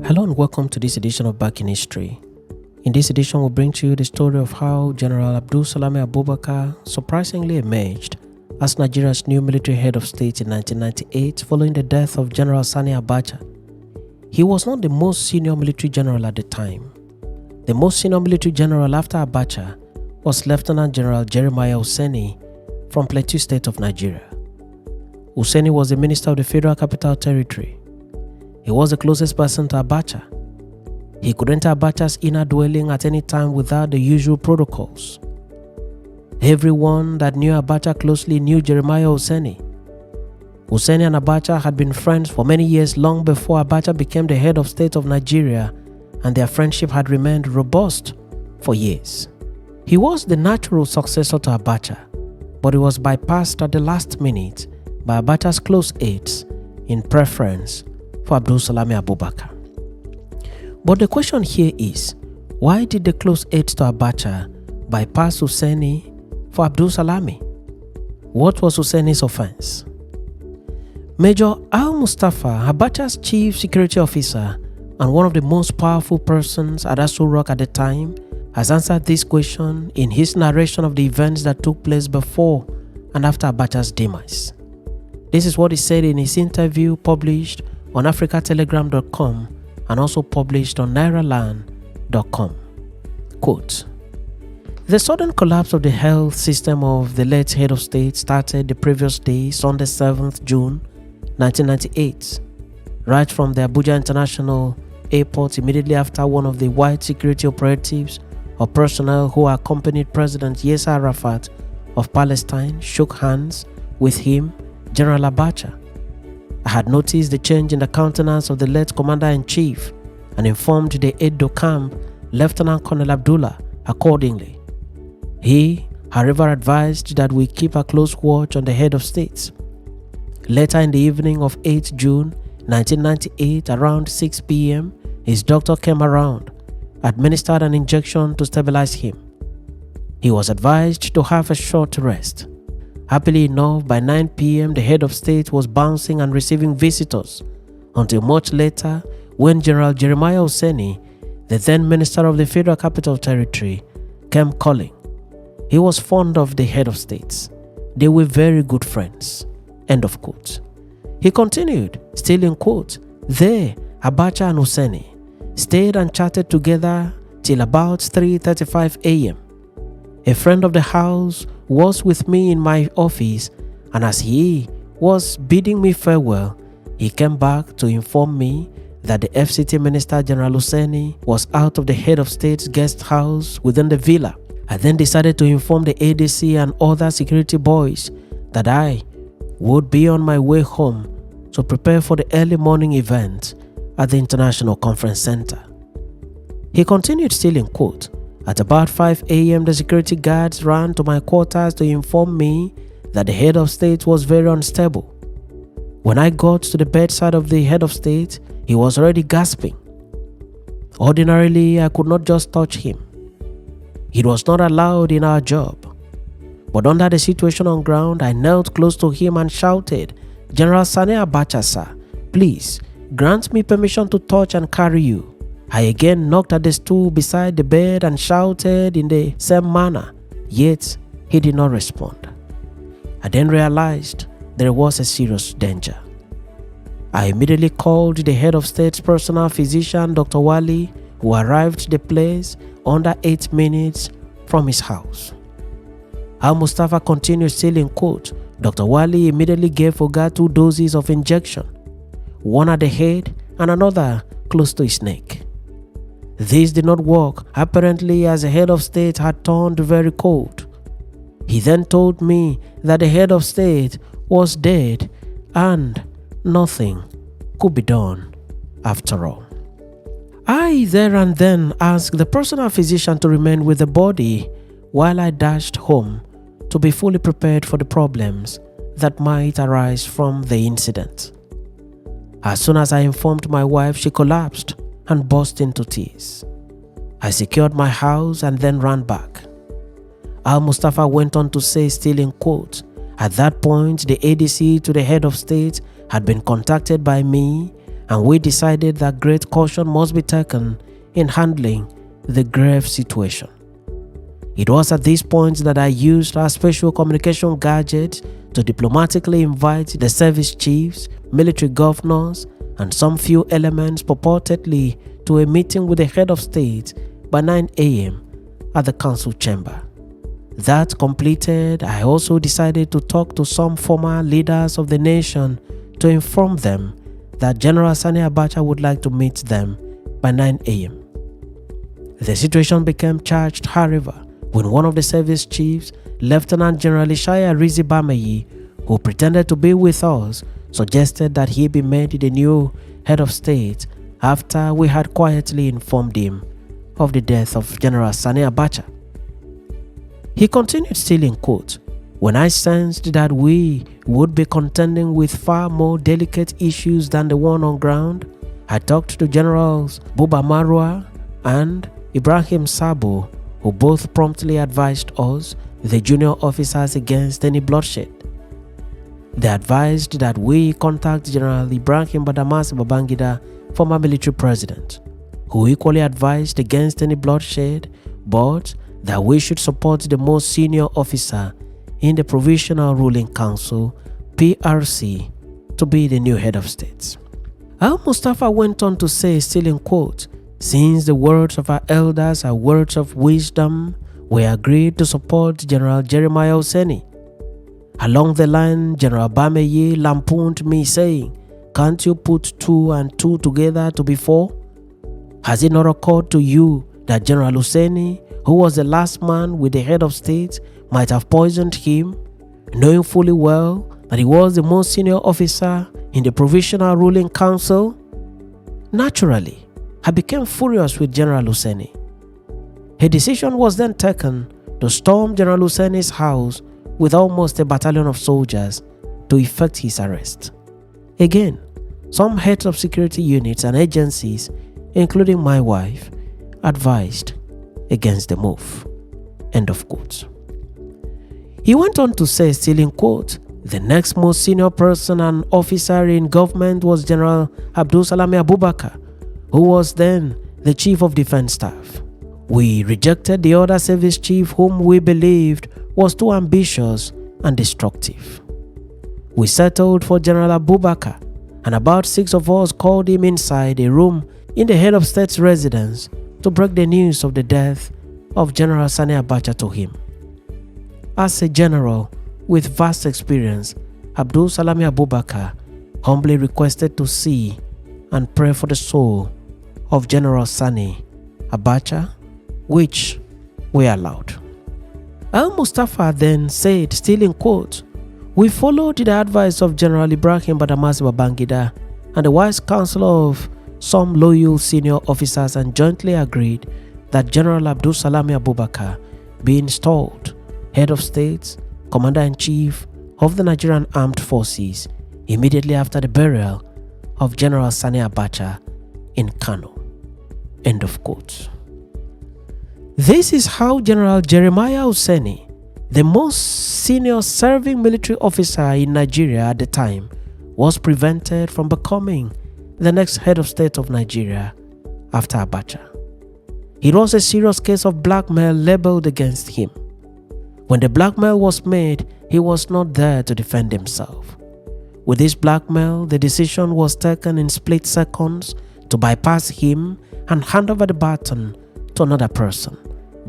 Hello and welcome to this edition of Back in History. In this edition, we'll bring to you the story of how General Abdulsalami Abubakar surprisingly emerged as Nigeria's new military head of state in 1998 following the death of General Sani Abacha. He was not the most senior military general at the time. The most senior military general after Abacha was Lieutenant General Jeremiah Useni from Plateau State of Nigeria. Useni was the Minister of the Federal Capital Territory. He was the closest person to Abacha. He could enter Abacha's inner dwelling at any time without the usual protocols. Everyone that knew Abacha closely knew Jeremiah Useni. Useni and Abacha had been friends for many years long before Abacha became the head of state of Nigeria, and their friendship had remained robust for years. He was the natural successor to Abacha, but he was bypassed at the last minute by Abacha's close aides in preference for Abdulsalami Abubakar. But the question here is, why did the close aides to Abacha bypass Useni for Abdulsalami? What was Useni's offense? Major Al-Mustafa, Abacha's chief security officer and one of the most powerful persons at Aso Rock at the time, has answered this question in his narration of the events that took place before and after Abacha's demise. This is what he said in his interview published on africatelegram.com and also published on nairaland.com. Quote, "The sudden collapse of the health system of the late head of state started the previous day, Sunday 7th June 1998, right from the Abuja International Airport immediately after one of the white security operatives or personnel who accompanied President Yasser Arafat of Palestine shook hands with him, General Abacha. I had noticed the change in the countenance of the late Commander-in-Chief and informed the aide-de-camp, Lieutenant Colonel Abdullah, accordingly. He, however, advised that we keep a close watch on the head of state. Later in the evening of 8 June 1998, around 6 p.m., his doctor came around, administered an injection to stabilize him. He was advised to have a short rest. Happily enough, by 9 p.m., the head of state was bouncing and receiving visitors until much later when General Jeremiah Useni, the then Minister of the Federal Capital Territory, came calling. He was fond of the head of state. They were very good friends." End of quote. He continued, still in quote, "There, Abacha and Useni stayed and chatted together till about 3:35 a.m. A friend of the house was with me in my office, and as he was bidding me farewell, he came back to inform me that the FCT Minister General Useni was out of the head of state's guest house within the villa. I then decided to inform the ADC and other security boys that I would be on my way home to prepare for the early morning event at the International Conference Center." He continued, still in quote, "At about 5 a.m. the security guards ran to my quarters to inform me that the head of state was very unstable. When I got to the bedside of the head of state, he was already gasping. Ordinarily, I could not just touch him. It was not allowed in our job. But under the situation on ground, I knelt close to him and shouted, 'General Sani Abacha, sir, please grant me permission to touch and carry you.' I again knocked at the stool beside the bed and shouted in the same manner, yet he did not respond. I then realized there was a serious danger. I immediately called the head of state's personal physician, Dr. Wali, who arrived at the place under 8 minutes from his house." Al-Mustafa continued, still in quote, "Dr. Wali immediately gave Oga 2 doses of injection, one at the head and another close to his neck. This did not work, apparently, as the head of state had turned very cold. He then told me that the head of state was dead and nothing could be done after all. I there and then asked the personal physician to remain with the body while I dashed home to be fully prepared for the problems that might arise from the incident. As soon as I informed my wife, she collapsed and burst into tears. I secured my house and then ran back." Al-Mustafa went on to say, still in quote, "At that point, the ADC to the head of state had been contacted by me and we decided that great caution must be taken in handling the grave situation. It was at this point that I used our special communication gadget to diplomatically invite the service chiefs, military governors, and some few elements purportedly to a meeting with the head of state by 9 a.m. at the council chamber. That completed, I also decided to talk to some former leaders of the nation to inform them that General Sani Abacha would like to meet them by 9 a.m. The situation became charged, however, when one of the service chiefs, Lieutenant General Ishaya Rizibameyi, who pretended to be with us, suggested that he be made the new head of state after we had quietly informed him of the death of General Sani Abacha. He continued still in quote, "When I sensed that we would be contending with far more delicate issues than the one on ground, I talked to Generals Buba Marwa and Ibrahim Sabo, who both promptly advised us, the junior officers, against any bloodshed. They advised that we contact General Ibrahim Badamasi Babangida, former military president, who equally advised against any bloodshed, but that we should support the most senior officer in the Provisional Ruling Council, PRC, to be the new head of state." Al-Mustafa went on to say, still in quote, "Since the words of our elders are words of wisdom, we agreed to support General Jeremiah Useni. Along the line, General Bameyi lampooned me saying, 'Can't you put 2 and 2 together to be 4? Has it not occurred to you that General Useni, who was the last man with the head of state, might have poisoned him, knowing fully well that he was the most senior officer in the Provisional Ruling Council?' Naturally, I became furious with General Useni. A decision was then taken to storm General Useni's house with almost a battalion of soldiers to effect his arrest. Again, some heads of security units and agencies, including my wife, advised against the move." End of quote. He went on to say, still in quote, "The next most senior person and officer in government was General Abdulsalami Abubakar, who was then the Chief of Defense Staff. We rejected the other service chief whom we believed was too ambitious and destructive. We settled for General Abubakar, and about 6 of us called him inside a room in the head of state's residence to break the news of the death of General Sani Abacha to him. As a general with vast experience, Abdulsalami Abubakar humbly requested to see and pray for the soul of General Sani Abacha, which we allowed." Al-Mustafa then said, still in quote, "We followed the advice of General Ibrahim Badamasi Babangida and the wise counsel of some loyal senior officers and jointly agreed that General Abdulsalami Abubakar be installed head of state, commander-in-chief of the Nigerian Armed Forces immediately after the burial of General Sani Abacha in Kano." End of quote. This is how General Jeremiah Useni, the most senior serving military officer in Nigeria at the time, was prevented from becoming the next head of state of Nigeria after Abacha. It was a serious case of blackmail labeled against him. When the blackmail was made, he was not there to defend himself. With this blackmail, the decision was taken in split seconds to bypass him and hand over the baton to another person,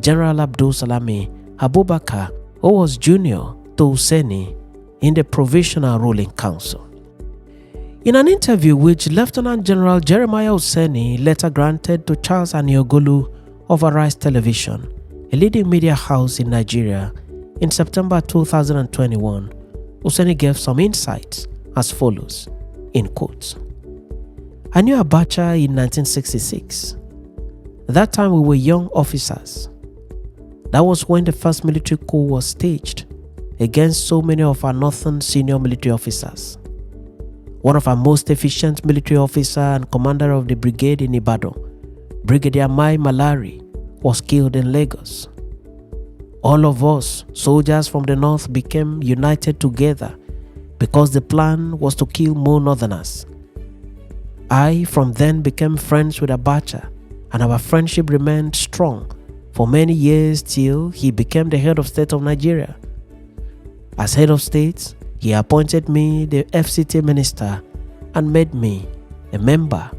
General Abdulsalami Abubakar, who was junior to Useni in the Provisional Ruling Council. In an interview which Lieutenant General Jeremiah Useni later granted to Charles Aniogolu of Arise Television, a leading media house in Nigeria, in September 2021, Useni gave some insights as follows, in quotes. "I knew Abacha in 1966. That time we were young officers. That was when the first military coup was staged against so many of our northern senior military officers. One of our most efficient military officer and commander of the brigade in Ibadan, Brigadier Mai Malari, was killed in Lagos. All of us, soldiers from the north, became united together because the plan was to kill more northerners. I from then became friends with Abacha, and our friendship remained strong for many years till he became the head of state of Nigeria. As head of state, he appointed me the FCT minister and made me a member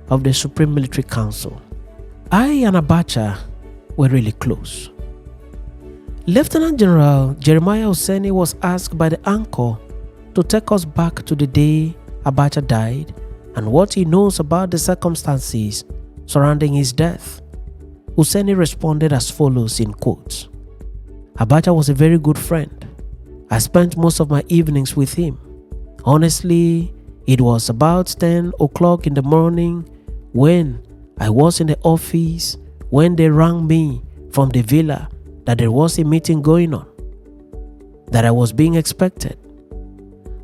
of the Supreme Military Council. I and Abacha were really close. Lieutenant General Jeremiah Useni was asked by the anchor to take us back to the day Abacha died and what he knows about the circumstances surrounding his death. Useni responded as follows in quotes: "Abacha was a very good friend. I spent most of my evenings with him. Honestly, it was about 10 o'clock in the morning when I was in the office when they rang me from the villa that there was a meeting going on, that I was being expected.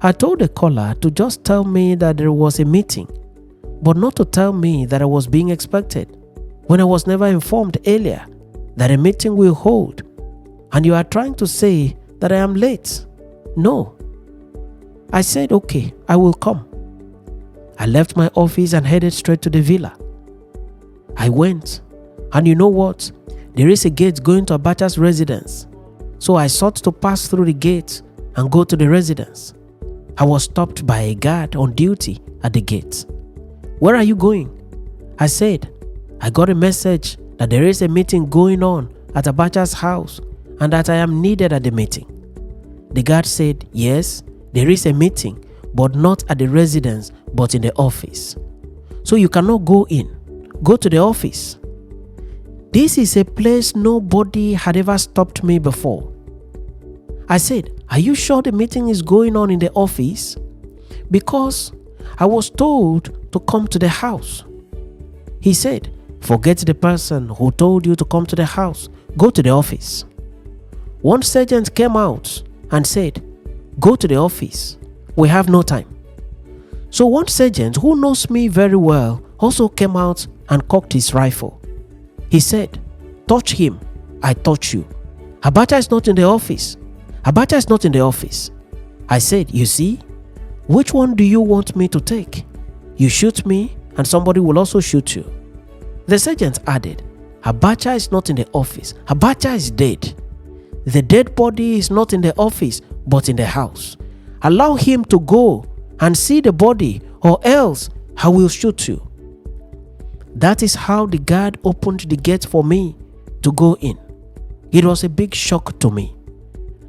I told the caller to just tell me that there was a meeting, but not to tell me that I was being expected, when I was never informed earlier that a meeting will hold, and you are trying to say that I am late. No." I said, "Okay, I will come." I left my office and headed straight to the villa. I went, and you know what? There is a gate going to Abacha's residence. So I sought to pass through the gate and go to the residence. I was stopped by a guard on duty at the gate. "Where are you going?" I said, "I got a message that there is a meeting going on at Abacha's house and that I am needed at the meeting." The guard said, "Yes, there is a meeting, but not at the residence, but in the office. So you cannot go in. Go to the office." This is a place nobody had ever stopped me before. I said, "Are you sure the meeting is going on in the office? Because I was told to come to the house." He said, "Forget the person who told you to come to the house. Go to the office." One sergeant came out and said, "Go to the office. We have no time." So one sergeant who knows me very well also came out and cocked his rifle. He said, "Touch him. I touch you. Abacha is not in the office. Abacha is not in the office." I said, "You see, which one do you want me to take? You shoot me and somebody will also shoot you." The sergeant added, "Abacha is not in the office. Abacha is dead. The dead body is not in the office, but in the house. Allow him to go and see the body, or else I will shoot you." That is how the guard opened the gate for me to go in. It was a big shock to me.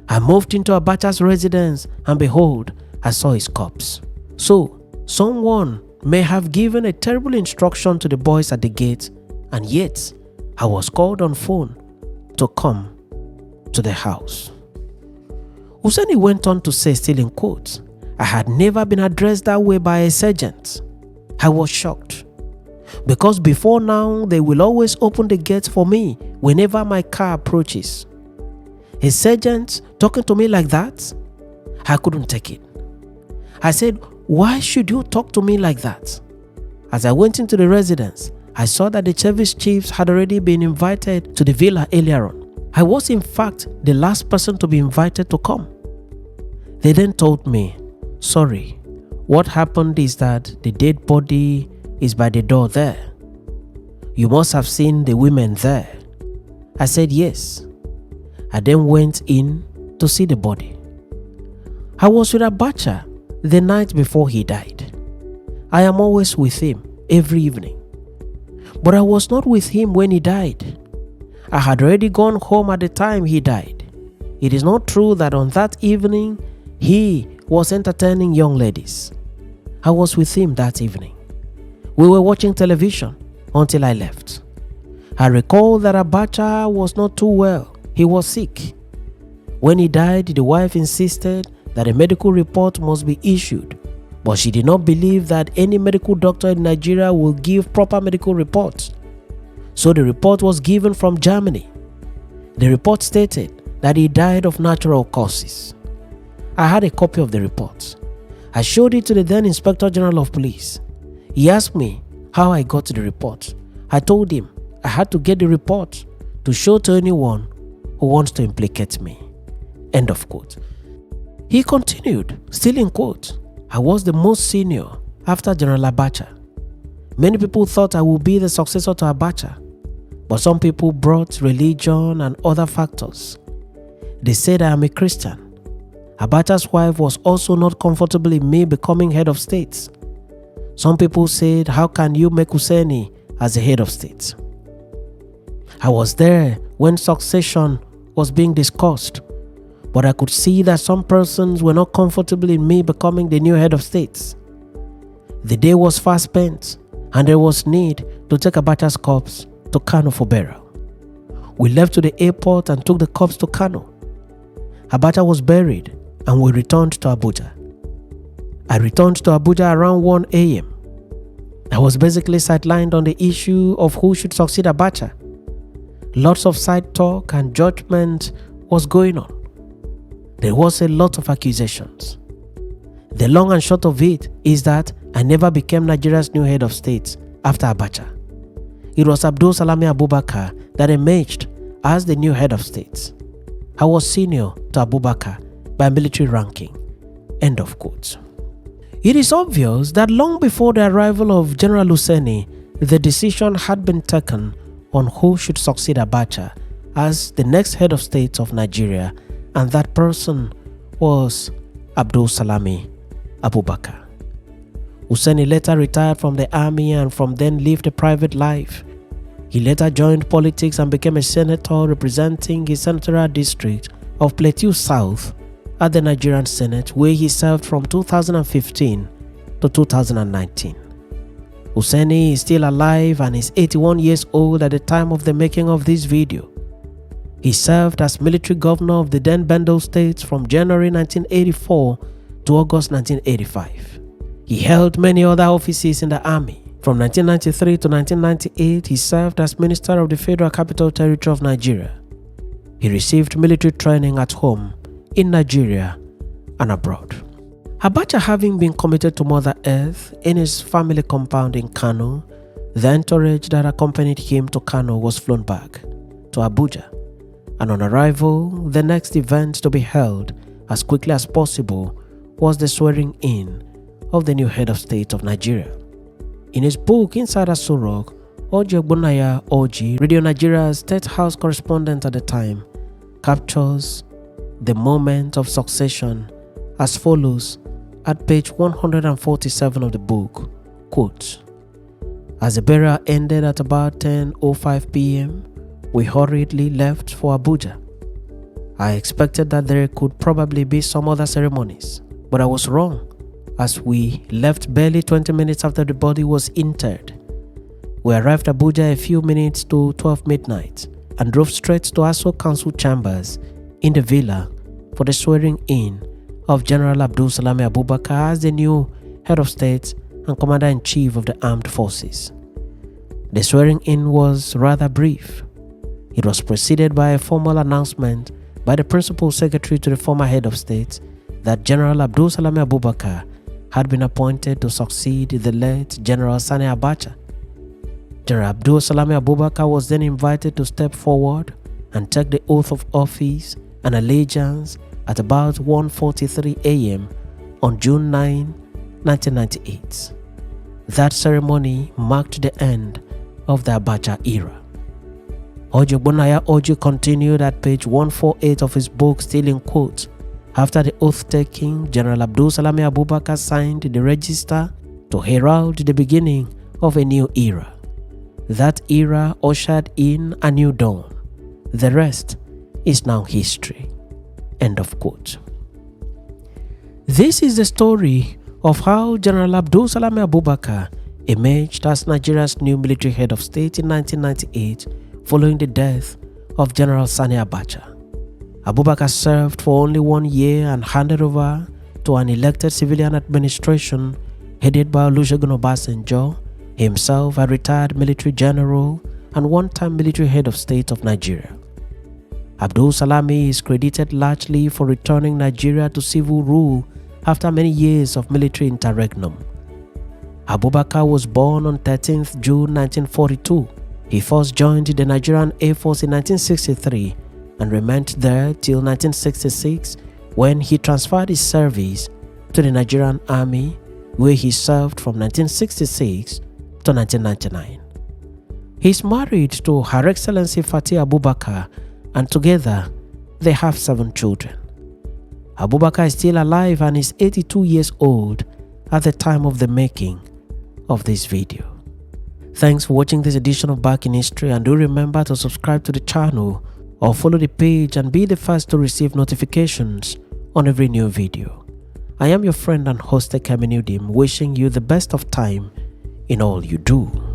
I moved into Abacha's residence and behold, I saw his corpse. So, someone may have given a terrible instruction to the boys at the gate, and yet I was called on phone to come to the house. Useni went on to say, still in quotes, "I had never been addressed that way by a sergeant. I was shocked. Because before now, they will always open the gate for me whenever my car approaches. A sergeant talking to me like that? I couldn't take it. I said, why should you talk to me like that? As I went into the residence, I saw that the service chiefs had already been invited to the villa earlier on. I was in fact the last person to be invited to come. They then told me, sorry, what happened is that the dead body is by the door there. You must have seen the women there. I said yes. I then went in to see the body. I was with Abacha the night before he died. I am always with him every evening. But I was not with him when he died. I had already gone home at the time he died. It is not true that on that evening he was entertaining young ladies. I was with him that evening. We were watching television until I left. I recall that Abacha was not too well. He was sick. When he died, the wife insisted that a medical report must be issued, but she did not believe that any medical doctor in Nigeria will give proper medical reports. So the report was given from Germany. The report stated that he died of natural causes. I had a copy of the report. I showed it to the then Inspector General of Police. He asked me how I got the report. I told him I had to get the report to show to anyone who wants to implicate me. End of quote. He continued, still in quote, I was the most senior after General Abacha. Many people thought I would be the successor to Abacha, but some people brought religion and other factors. They said I am a Christian. Abacha's wife was also not comfortable in me becoming head of state. Some people said, how can you make Useni as the head of state? I was there when succession was being discussed, but I could see that some persons were not comfortable in me becoming the new head of state. The day was fast spent, and there was need to take Abacha's corpse to Kano for burial. We left to the airport and took the corpse to Kano. Abacha was buried and we returned to Abuja. I returned to Abuja around 1 a.m. I was basically sidelined on the issue of who should succeed Abacha. Lots of side talk and judgment was going on. There was a lot of accusations. The long and short of it is that I never became Nigeria's new head of state after Abacha. It was Abdulsalami Abubakar that emerged as the new head of state. I was senior to Abubakar by military ranking. End of quote. It is obvious that long before the arrival of General Useni, the decision had been taken on who should succeed Abacha as the next head of state of Nigeria, and that person was Abdulsalami Abubakar. Useni later retired from the army and from then lived a private life. He later joined politics and became a senator representing his senatorial district of Plateau South at the Nigerian Senate, where he served from 2015 to 2019. Useni is still alive and is 81 years old at the time of the making of this video. He served as military governor of the then Plateau State from January 1984 to August 1985. He held many other offices in the army. From 1993 to 1998, he served as Minister of the Federal Capital Territory of Nigeria. He received military training at home, in Nigeria, and abroad. Abacha, having been committed to Mother Earth in his family compound in Kano, the entourage that accompanied him to Kano was flown back to Abuja, and on arrival, the next event to be held as quickly as possible was the swearing-in of the new head of state of Nigeria. In his book, Inside Aso Rock, Oji Ogbonnaya Oji, Radio Nigeria's State House correspondent at the time, captures the moment of succession as follows at page 147 of the book, quote, "As the burial ended at about 10:05 p.m., we hurriedly left for Abuja. I expected that there could probably be some other ceremonies, but I was wrong, as we left barely 20 minutes after the body was interred. We arrived Abuja a few minutes to 12 midnight and drove straight to Aso Council chambers in the villa for the swearing-in of General Abdulsalami Abubakar as the new head of state and commander-in-chief of the armed forces. The swearing-in was rather brief. It was preceded by a formal announcement by the principal secretary to the former head of state that General Abdulsalami Abubakar had been appointed to succeed the late General Sani Abacha. General Abdulsalami Abubakar was then invited to step forward and take the oath of office and allegiance at about 1:43 a.m. on June 9, 1998. That ceremony marked the end of the Abacha era. Oji Ogbonnaya Oji continued at page 148 of his book, still in quotes. After the oath-taking, General Abdulsalami Abubakar signed the register to herald the beginning of a new era. That era ushered in a new dawn. The rest is now history." End of quote. This is the story of how General Abdulsalami Abubakar emerged as Nigeria's new military head of state in 1998 following the death of General Sani Abacha. Abubakar served for only 1 year and handed over to an elected civilian administration headed by Olusegun Obasanjo, himself a retired military general and one-time military head of state of Nigeria. Abdulsalami is credited largely for returning Nigeria to civil rule after many years of military interregnum. Abubakar was born on 13th June 1942. He first joined the Nigerian Air Force in 1963 and remained there till 1966 when he transferred his service to the Nigerian Army, where he served from 1966 after 1999. He is married to Her Excellency Sani Abubakar, and together they have 7 children. Abubakar is still alive and is 82 years old at the time of the making of this video. Thanks for watching this edition of Back in History, and do remember to subscribe to the channel or follow the page and be the first to receive notifications on every new video. I am your friend and host Ekaminudin, wishing you the best of time in all you do.